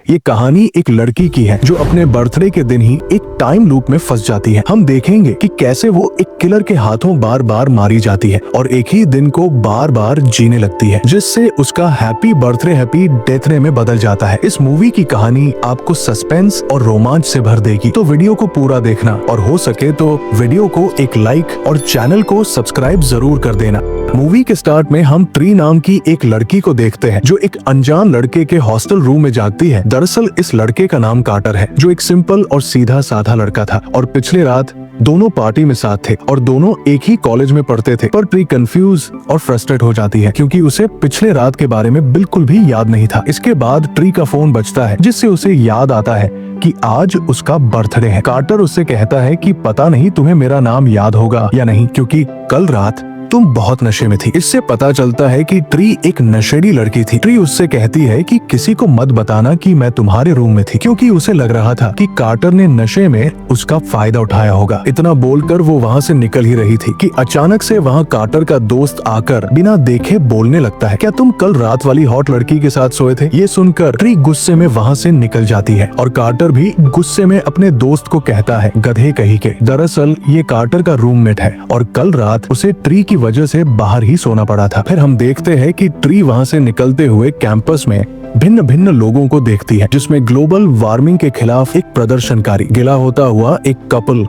ये कहानी एक लड़की की है जो अपने बर्थडे के दिन ही एक टाइम लूप में फंस जाती है। हम देखेंगे कि कैसे वो एक किलर के हाथों बार बार मारी जाती है और एक ही दिन को बार बार जीने लगती है, जिससे उसका happy birthday happy death day में बदल जाता है। इस मूवी की कहानी आपको सस्पेंस और रोमांच से भर देगी, तो वीडियो को पूरा देखना और हो सके तो वीडियो को एक लाइक और चैनल को सब्सक्राइब जरूर कर देना। मूवी के स्टार्ट में हम ट्री नाम की एक लड़की को देखते हैं जो एक अनजान लड़के के हॉस्टल रूम में जागती है। दरअसल इस लड़के का नाम कार्टर है, जो एक सिंपल और सीधा साधा लड़का था और पिछले रात दोनों पार्टी में साथ थे और दोनों एक ही कॉलेज में पढ़ते थे। पर ट्री कंफ्यूज और फ्रस्ट्रेट हो जाती है क्योंकि उसे पिछले रात के बारे में बिल्कुल भी याद नहीं था। इसके बाद ट्री का फोन बजता है, जिससे उसे याद आता है कि आज उसका बर्थडे है। कार्टर उससे कहता है कि पता नहीं तुम्हें मेरा नाम याद होगा या नहीं, क्योंकि कल रात तुम बहुत नशे में थी। इससे पता चलता है कि ट्री एक नशेड़ी लड़की थी। ट्री उससे कहती है कि किसी को मत बताना कि मैं तुम्हारे रूम में थी, क्योंकि उसे लग रहा था कि कार्टर ने नशे में उसका फायदा उठाया होगा। इतना बोलकर वो वहाँ से निकल ही रही थी कि अचानक से वहाँ कार्टर का दोस्त आकर बिना देखे बोलने लगता है, क्या तुम कल रात वाली हॉट लड़की के साथ सोए थे? ये सुनकर ट्री गुस्से में वहाँ से निकल जाती है और कार्टर भी गुस्से में अपने दोस्त को कहता है, गधे कहीं के। दरअसल ये कार्टर का रूममेट है और कल रात उसे ट्री की वजह से बाहर ही सोना पड़ा था। फिर हम देखते हैं कि ट्री वहाँ से निकलते हुए कैंपस में भिन्न भिन्न लोगों को देखती है, जिसमें ग्लोबल वार्मिंग के खिलाफ एक प्रदर्शनकारी, गिला होता हुआ एक कपल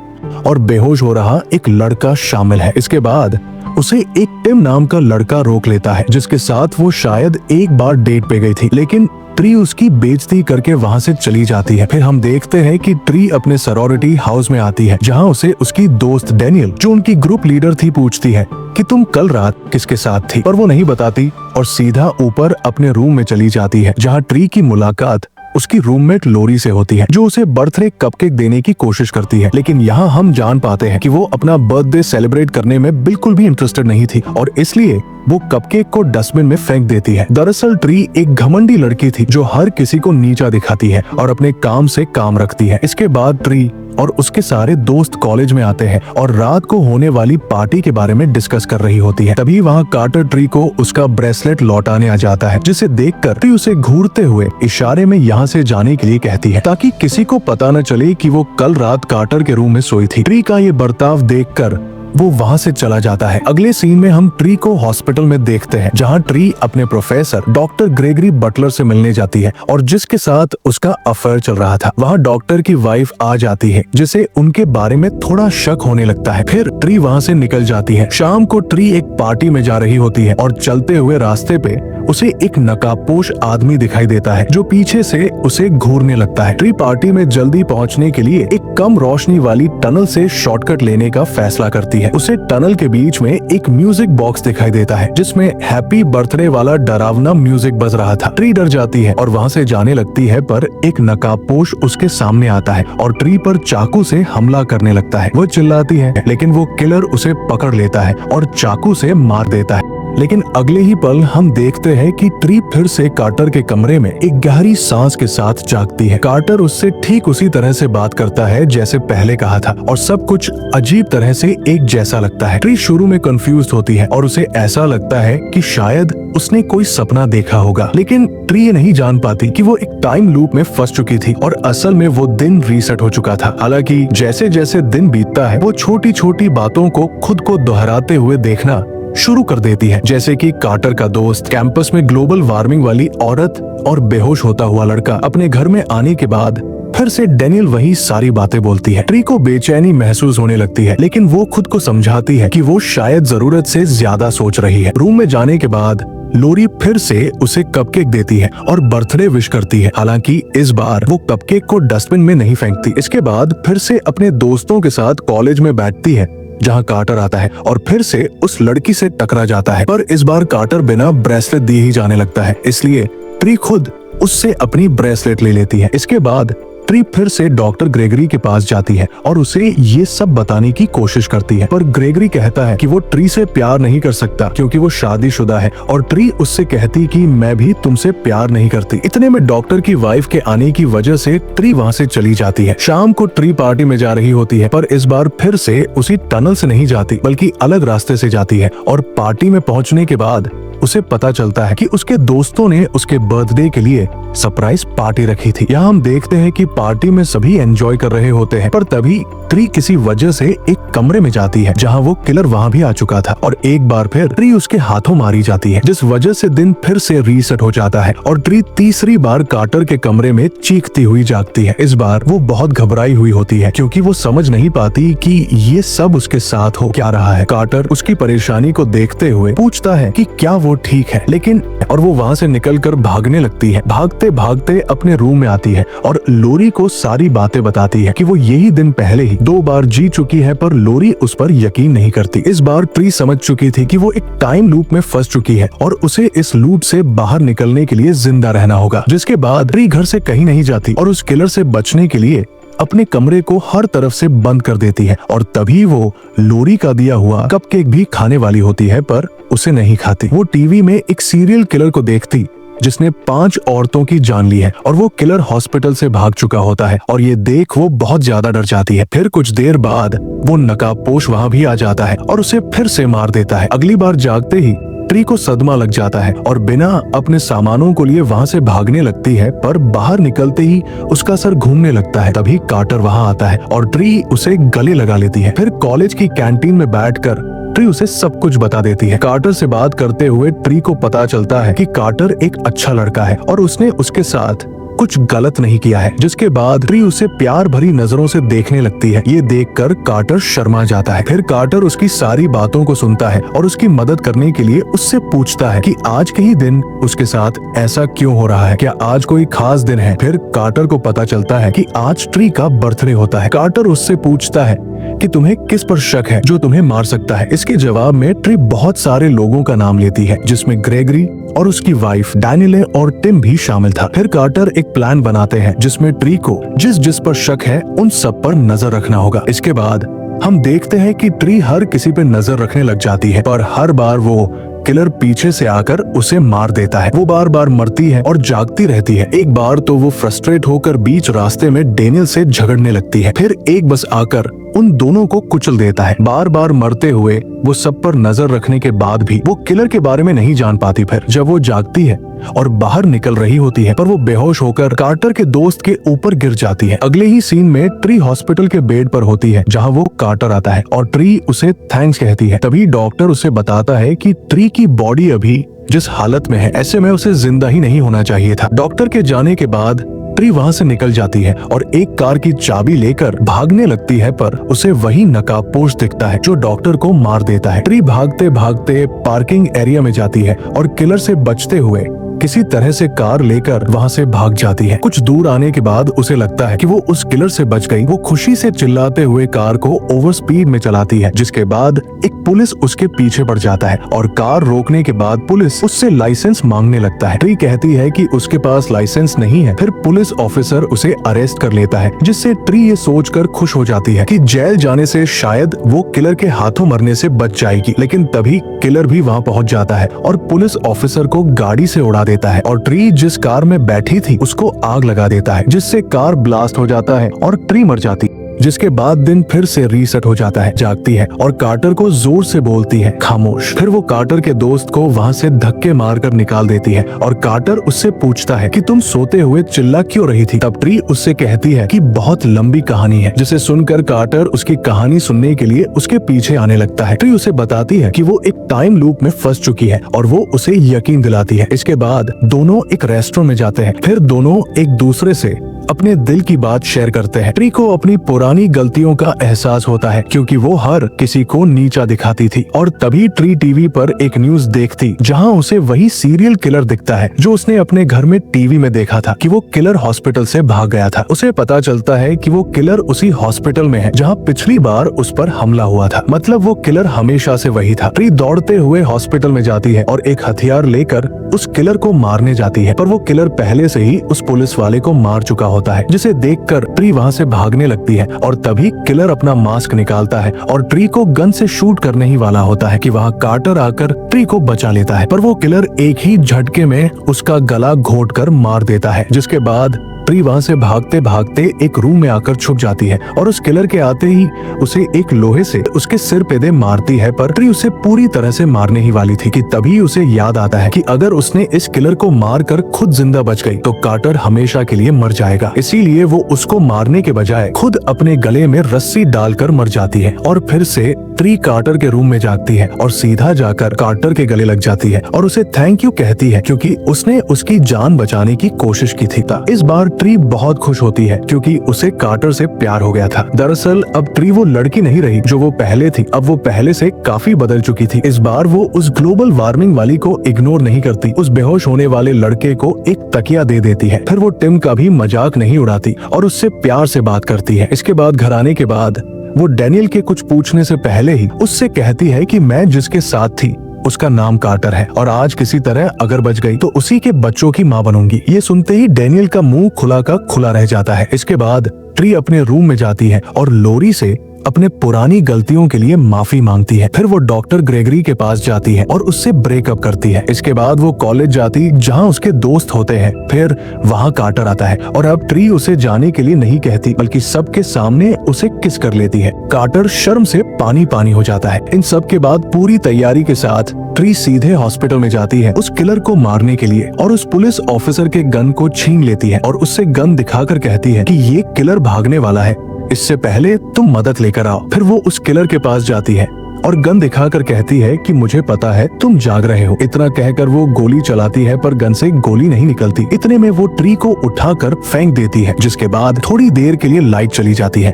और बेहोश हो रहा एक लड़का शामिल है। इसके बाद उसे एक टिम नाम का लड़का रोक लेता है, जिसके साथ वो शायद एक बार डेट पे गई थी, लेकिन ट्री उसकी बेइज्जती करके वहाँ से चली जाती है। फिर हम देखते हैं कि ट्री अपने सरोरिटी हाउस में आती है, जहाँ उसे उसकी दोस्त डेनियल, जो उनकी ग्रुप लीडर थी, पूछती है कि तुम कल रात किसके साथ थी, पर वो नहीं बताती और सीधा ऊपर अपने रूम में चली जाती है, जहाँ ट्री की मुलाकात उसकी रूममेट लोरी से होती है, जो उसे बर्थडे कपकेक देने की कोशिश करती है। लेकिन यहाँ हम जान पाते हैं कि वो अपना बर्थडे सेलिब्रेट करने में बिल्कुल भी इंटरेस्टेड नहीं थी और इसलिए वो कपकेक को डस्टबिन में फेंक देती है। दरअसल ट्री एक घमंडी लड़की थी जो हर किसी को नीचा दिखाती है और अपने काम से काम रखती है। इसके बाद ट्री और उसके सारे दोस्त कॉलेज में आते हैं और रात को होने वाली पार्टी के बारे में डिस्कस कर रही होती है। तभी वहाँ कार्टर ट्री को उसका ब्रेसलेट लौटाने आ जाता है, जिसे देखकर ट्री उसे घूरते हुए इशारे में यहाँ से जाने के लिए कहती है, ताकि किसी को पता न चले कि वो कल रात कार्टर के रूम में सोई थी। ट्री का ये बर्ताव देखकर वो वहाँ से चला जाता है। अगले सीन में हम ट्री को हॉस्पिटल में देखते हैं, जहाँ ट्री अपने प्रोफेसर डॉक्टर ग्रेगरी बटलर से मिलने जाती है और जिसके साथ उसका अफेयर चल रहा था। वहाँ डॉक्टर की वाइफ आ जाती है, जिसे उनके बारे में थोड़ा शक होने लगता है। फिर ट्री वहाँ से निकल जाती है। शाम को ट्री एक पार्टी में जा रही होती है और चलते हुए रास्ते पे उसे एक नकाबपोश आदमी दिखाई देता है, जो पीछे से उसे घूरने लगता है। ट्री पार्टी में जल्दी पहुंचने के लिए एक कम रोशनी वाली टनल से शॉर्टकट लेने का फैसला करती है। उसे टनल के बीच में एक म्यूजिक बॉक्स दिखाई देता है, जिसमें हैप्पी बर्थडे वाला डरावना म्यूजिक बज रहा था। ट्री डर जाती है और वहाँ से जाने लगती है, पर एक नकाबपोश उसके सामने आता है और ट्री पर चाकू से हमला करने लगता है। वो चिल्लाती है, लेकिन वो किलर उसे पकड़ लेता है और चाकू से मार देता है। लेकिन अगले ही पल हम देखते हैं कि ट्री फिर से कार्टर के कमरे में एक गहरी सांस के साथ जागती है। कार्टर उससे ठीक उसी तरह से बात करता है जैसे पहले कहा था और सब कुछ अजीब तरह से एक जैसा लगता है। ट्री शुरू में कंफ्यूज होती है और उसे ऐसा लगता है कि शायद उसने कोई सपना देखा होगा, लेकिन ट्री ये नहीं जान पाती कि वो एक टाइम लूप में फंस चुकी थी और असल में वो दिन रीसेट हो चुका था। हालांकि जैसे जैसे दिन बीतता है, वो छोटी छोटी बातों को खुद को दोहराते हुए देखना शुरू कर देती है, जैसे कि कार्टर का दोस्त, कैंपस में ग्लोबल वार्मिंग वाली औरत और बेहोश होता हुआ लड़का। अपने घर में आने के बाद फिर से डेनियल वही सारी बातें बोलती है। ट्री को बेचैनी महसूस होने लगती है, लेकिन वो खुद को समझाती है कि वो शायद जरूरत से ज्यादा सोच रही है। रूम में जाने के बाद लोरी फिर से उसे कपकेक देती है और बर्थडे विश करती है। हालांकि इस बार वो कपकेक को डस्टबिन में नहीं फेंकती। इसके बाद फिर से अपने दोस्तों के साथ कॉलेज में बैठती है, जहाँ कार्टर आता है और फिर से उस लड़की से टकरा जाता है, पर इस बार कार्टर बिना ब्रेसलेट दिए ही जाने लगता है, इसलिए ट्री खुद उससे अपनी ब्रेसलेट ले लेती है। इसके बाद ट्री फिर से डॉक्टर ग्रेगरी के पास जाती है और उसे ये सब बताने की कोशिश करती है, पर ग्रेगरी कहता है कि वो ट्री से प्यार नहीं कर सकता क्योंकि वो शादीशुदा है और ट्री उससे कहती कि मैं भी तुमसे प्यार नहीं करती। इतने में डॉक्टर की वाइफ के आने की वजह से ट्री वहाँ से चली जाती है। शाम को ट्री पार्टी में जा रही होती है, पर इस बार फिर से उसी टनल से नहीं जाती बल्कि अलग रास्ते से जाती है और पार्टी में पहुँचने के बाद उसे पता चलता है कि उसके दोस्तों ने उसके बर्थडे के लिए सरप्राइज पार्टी रखी थी। यहाँ हम देखते हैं कि पार्टी में सभी एंजॉय कर रहे होते हैं, पर तभी ट्री किसी वजह से एक कमरे में जाती है जहाँ वो किलर वहाँ भी आ चुका था और एक बार फिर ट्री उसके हाथों मारी जाती है, जिस वजह से दिन फिर से रीसेट हो जाता है और ट्री तीसरी बार कार्टर के कमरे में चीखती हुई जागती है। इस बार वो बहुत घबराई हुई होती है क्योंकि वो समझ नहीं पाती कि ये सब उसके साथ हो क्या रहा है। कार्टर उसकी परेशानी को देखते हुए पूछता है कि क्या वो ठीक है, लेकिन और वो वहाँ से निकलकर भागने लगती है। भागते भागते अपने रूम में आती है और लोरी को सारी बातें बताती है कि वो यही दिन पहले ही 2 बार जी चुकी है, पर लोरी उस पर यकीन नहीं करती। इस बार ट्री समझ चुकी थी कि वो एक टाइम लूप में फंस चुकी है और उसे इस लूप से बाहर निकलने के लिए जिंदा रहना होगा। जिसके बाद ट्री घर से कहीं नहीं जाती और उस किलर से बचने के लिए अपने कमरे को हर तरफ से बंद कर देती है और तभी वो लोरी का दिया हुआ कपकेक भी खाने वाली होती है, पर उसे नहीं खाती। वो टीवी में एक सीरियल किलर को देखती जिसने 5 औरतों की जान ली है और वो किलर हॉस्पिटल से भाग चुका होता है और ये देख वो बहुत ज्यादा डर जाती है। फिर कुछ देर बाद वो नकाबपोश वहाँ भी आ जाता है और उसे फिर से मार देता है। अगली बार जागते ही ट्री को सदमा लग जाता है और बिना अपने सामानों को लिए वहाँ से भागने लगती है, पर बाहर निकलते ही उसका सर घूमने लगता है। तभी कार्टर वहाँ आता है और ट्री उसे गले लगा लेती है। फिर कॉलेज की कैंटीन में बैठकर ट्री उसे सब कुछ बता देती है। कार्टर से बात करते हुए ट्री को पता चलता है कि कार्टर एक अच्छा लड़का है और उसने उसके साथ कुछ गलत नहीं किया है, जिसके बाद ट्री उसे प्यार भरी नजरों से देखने लगती है। ये देखकर कार्टर शर्मा जाता है। फिर कार्टर उसकी सारी बातों को सुनता है और उसकी मदद करने के लिए उससे पूछता है कि आज के ही दिन उसके साथ ऐसा क्यों हो रहा है, क्या आज कोई खास दिन है। फिर कार्टर को पता चलता है कि आज ट्री का बर्थडे होता है। कार्टर उससे पूछता है कि तुम्हें किस पर शक है जो तुम्हें मार सकता है। इसके जवाब में ट्री बहुत सारे लोगों का नाम लेती है, जिसमें ग्रेगरी और उसकी वाइफ डैनिले और टिम भी शामिल था। फिर कार्टर एक प्लान बनाते हैं जिसमें ट्री को जिस जिस पर शक है उन सब पर नजर रखना होगा। इसके बाद हम देखते हैं कि ट्री हर किसी पे नजर रखने लग जाती है, पर हर बार वो किलर पीछे से आकर उसे मार देता है। वो बार बार मरती है और जागती रहती है। एक बार तो वो फ्रस्ट्रेट होकर बीच रास्ते में डेनियल से झगड़ने लगती है। फिर एक बस आकर उन दोनों को कुचल देता है। बार बार मरते हुए वो सब पर नजर रखने के बाद भी वो किलर के बारे में नहीं जान पाती। फिर जब वो जागती है और बाहर निकल रही होती है, पर वो बेहोश होकर कार्टर के दोस्त के ऊपर गिर जाती है। अगले ही सीन में ट्री हॉस्पिटल के बेड पर होती है जहाँ वो कार्टर आता है और ट्री उसे थैंक्स कहती है। तभी डॉक्टर उसे बताता है कि ट्री की बॉडी अभी जिस हालत में है, ऐसे में उसे जिंदा ही नहीं होना चाहिए था। डॉक्टर के जाने के बाद ट्री वहाँ से निकल जाती है और एक कार की चाबी लेकर भागने लगती है, पर उसे वही नकाबपोश दिखता है जो डॉक्टर को मार देता है। ट्री भागते भागते पार्किंग एरिया में जाती है और किलर से बचते हुए किसी तरह से कार लेकर वहाँ से भाग जाती है। कुछ दूर आने के बाद उसे लगता है कि वो उस किलर से बच गई। वो खुशी से चिल्लाते हुए कार को ओवर स्पीड में चलाती है, जिसके बाद एक पुलिस उसके पीछे पड़ जाता है और कार रोकने के बाद पुलिस उससे लाइसेंस मांगने लगता है। ट्री कहती है कि उसके पास लाइसेंस नहीं है। फिर पुलिस ऑफिसर उसे अरेस्ट कर लेता है, जिससे ट्री ये सोचकर खुश हो जाती है कि जेल जाने से शायद वो किलर के हाथों मरने से बच जाएगी। लेकिन तभी किलर भी वहाँ पहुँच जाता है और पुलिस ऑफिसर को गाड़ी से उड़ा देता है और ट्री जिस कार में बैठी थी उसको आग लगा देता है, जिससे कार ब्लास्ट हो जाता है और ट्री मर जाती। जिसके बाद दिन फिर से रीसेट हो जाता है। जागती है और कार्टर को जोर से बोलती है खामोश। फिर वो कार्टर के दोस्त को वहाँ से धक्के मारकर निकाल देती है और कार्टर उससे पूछता है कि तुम सोते हुए चिल्ला क्यों रही थी। तब ट्री उससे कहती है कि बहुत लंबी कहानी है, जिसे सुनकर कार्टर उसकी कहानी सुनने के लिए उसके पीछे आने लगता है। ट्री उसे बताती है कि वो एक टाइम लूप में फंस चुकी है और वो उसे यकीन दिलाती है। इसके बाद दोनों एक रेस्टोरेंट में जाते हैं। फिर दोनों एक दूसरे से अपने दिल की बात शेयर करते हैं। ट्री को अपनी पुरानी गलतियों का एहसास होता है क्योंकि वो हर किसी को नीचा दिखाती थी और तभी ट्री टीवी पर एक न्यूज देखती जहां उसे वही सीरियल किलर दिखता है जो उसने अपने घर में टीवी में देखा था कि वो किलर हॉस्पिटल से भाग गया था। उसे पता चलता है कि वो किलर उसी हॉस्पिटल में है जहां पिछली बार उस पर हमला हुआ था। मतलब वो किलर हमेशा से वही था। ट्री दौड़ते हुए हॉस्पिटल में जाती है और एक हथियार लेकर उस किलर को मारने जाती है, पर वो किलर पहले से ही उस पुलिस वाले को मार चुका होता है, जिसे देखकर ट्री वहाँ से भागने लगती है और तभी किलर अपना मास्क निकालता है और ट्री को गन से शूट करने ही वाला होता है कि वहाँ कार्टर आकर ट्री को बचा लेता है, पर वो किलर एक ही झटके में उसका गला घोंटकर मार देता है। जिसके बाद ट्री वहाँ से भागते भागते एक रूम में आकर छुप जाती है और उस किलर के आते ही उसे एक लोहे से उसके सिर पे दे मारती है। पर ट्री उसे पूरी तरह से मारने ही वाली थी कि तभी उसे याद आता है कि अगर उसने इस किलर को मारकर खुद जिंदा बच गई तो कार्टर हमेशा के लिए मर जाएगा। इसीलिए वो उसको मारने के बजाय खुद अपने गले में रस्सी डालकर मर जाती है और फिर से ट्री कार्टर के रूम में जाती है और सीधा जाकर कार्टर के गले लग जाती है और उसे थैंक यू कहती है क्योंकि उसने उसकी जान बचाने की कोशिश की थी। इस बार ट्री बहुत खुश होती है क्योंकि उसे कार्टर से प्यार हो गया था। दरअसल अब ट्री वो लड़की नहीं रही जो वो पहले थी, अब वो पहले से काफी बदल चुकी थी। इस बार वो उस ग्लोबल वार्मिंग वाली को इग्नोर नहीं करती, उस बेहोश होने वाले लड़के को एक तकिया दे देती है। फिर वो टिम का भी मजाक नहीं उड़ाती और उससे प्यार से बात करती है। इसके बाद घर आने के बाद वो डैनियल के कुछ पूछने से पहले ही उससे कहती है कि मैं जिसके साथ थी उसका नाम कार्टर है और आज किसी तरह अगर बच गई तो उसी के बच्चों की माँ बनूंगी। ये सुनते ही डैनियल का मुंह खुला का खुला रह जाता है। इसके बाद ट्री अपने रूम में जाती है और लोरी से अपने पुरानी गलतियों के लिए माफी मांगती है। फिर वो डॉक्टर ग्रेगरी के पास जाती है और उससे ब्रेकअप करती है। इसके बाद वो कॉलेज जाती जहाँ उसके दोस्त होते हैं। फिर वहाँ कार्टर आता है और अब ट्री उसे जाने के लिए नहीं कहती बल्कि सबके सामने उसे किस कर लेती है। कार्टर शर्म से पानी पानी हो जाता है। इन सब के बाद पूरी तैयारी के साथ ट्री सीधे हॉस्पिटल में जाती है उस किलर को मारने के लिए और उस पुलिस ऑफिसर के गन को छीन लेती है और उससे गन दिखाकर कहती है कि ये किलर भागने वाला है, इससे पहले तुम मदद लेकर आओ। फिर वो उस किलर के पास जाती है और गन दिखाकर कहती है कि मुझे पता है तुम जाग रहे हो। इतना कहकर वो गोली चलाती है पर गन से गोली नहीं निकलती। इतने में वो ट्री को उठाकर फेंक देती है जिसके बाद थोड़ी देर के लिए लाइट चली जाती है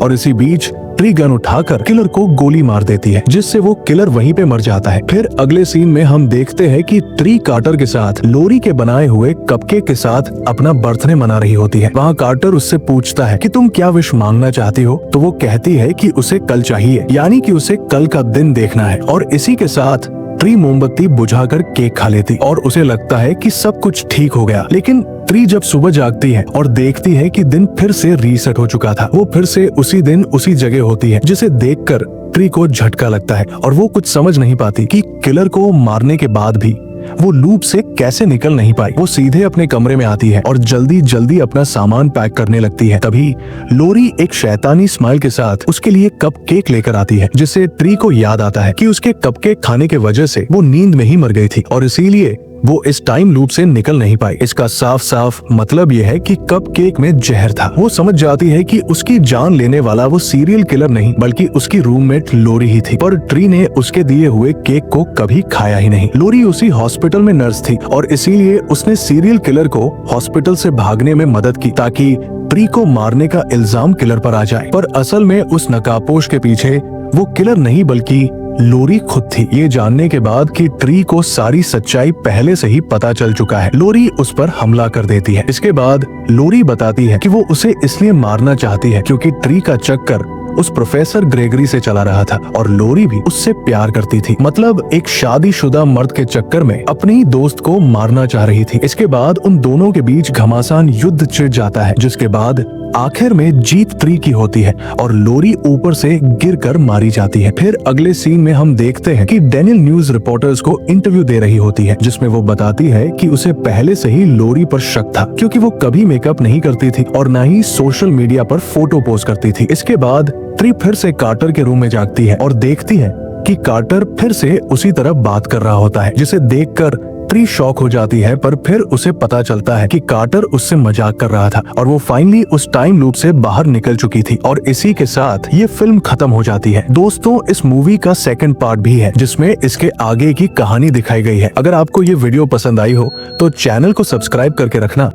और इसी बीच ट्री गन उठाकर किलर को गोली मार देती है जिससे वो किलर वहीं पे मर जाता है। फिर अगले सीन में हम देखते हैं कि ट्री कार्टर के साथ लोरी के बनाए हुए कपकेक के साथ अपना बर्थडे मना रही होती है। वहाँ कार्टर उससे पूछता है कि तुम क्या विश मांगना चाहती हो, तो वो कहती है कि उसे कल चाहिए, यानी कि उसे कल का दिन देखना है। और इसी के साथ ट्री मोमबत्ती बुझाकर केक खा लेती और उसे लगता है कि सब कुछ ठीक हो गया। लेकिन ट्री जब सुबह जागती है और देखती है कि दिन फिर से रीसेट हो चुका था, वो फिर से उसी दिन उसी जगह होती है, जिसे देखकर ट्री को झटका लगता है और वो कुछ समझ नहीं पाती कि किलर को मारने के बाद भी वो लूप से कैसे निकल नहीं पाई। वो सीधे अपने कमरे में आती है और जल्दी जल्दी अपना सामान पैक करने लगती है। तभी लोरी एक शैतानी स्माइल के साथ उसके लिए कप केक लेकर आती है, जिससे ट्री को याद आता है कि उसके कप केक खाने के वजह से वो नींद में ही मर गई थी और इसीलिए वो इस टाइम लूप से निकल नहीं पाई। इसका साफ साफ मतलब ये है कि कप केक में जहर था। वो समझ जाती है कि उसकी जान लेने वाला वो सीरियल किलर नहीं बल्कि उसकी रूममेट लोरी ही थी, पर ट्री ने उसके दिए हुए केक को कभी खाया ही नहीं। लोरी उसी हॉस्पिटल में नर्स थी और इसीलिए उसने सीरियल किलर को हॉस्पिटल से भागने में मदद की ताकि ट्री को मारने का इल्जाम किलर पर आ जाए। पर असल में उस नकाबपोश के पीछे वो किलर नहीं बल्कि लोरी खुद थी। ये जानने के बाद कि ट्री को सारी सच्चाई पहले से ही पता चल चुका है, लोरी उस पर हमला कर देती है। इसके बाद लोरी बताती है कि वो उसे इसलिए मारना चाहती है क्योंकि ट्री का चक्कर उस प्रोफेसर ग्रेगरी से चला रहा था और लोरी भी उससे प्यार करती थी। मतलब एक शादीशुदा मर्द के चक्कर में अपनी दोस्त को मारना चाह रही थी। इसके बाद उन दोनों के बीच घमासान युद्ध छिड़ जाता है, जिसके बाद आखिर में जीत ट्री की होती है और लोरी ऊपर से गिरकर मारी जाती है। फिर अगले सीन में हम देखते हैं कि डैनियल न्यूज रिपोर्टर्स को इंटरव्यू दे रही होती है, जिसमें वो बताती है कि उसे पहले से ही लोरी पर शक था क्योंकि वो कभी मेकअप नहीं करती थी और न ही सोशल मीडिया पर फोटो पोस्ट करती थी। इसके बाद ट्री फिर से कार्टर के रूम में जागती है और देखती है कि कार्टर फिर से उसी तरह बात कर रहा होता है, जिसे देखकर ट्री शॉक हो जाती है। पर फिर उसे पता चलता है कि कार्टर उससे मजाक कर रहा था और वो फाइनली उस टाइम लूप से बाहर निकल चुकी थी और इसी के साथ ये फिल्म खत्म हो जाती है। दोस्तों, इस मूवी का सेकंड पार्ट भी है जिसमें इसके आगे की कहानी दिखाई गई है। अगर आपको ये वीडियो पसंद आई हो तो चैनल को सब्सक्राइब करके रखना।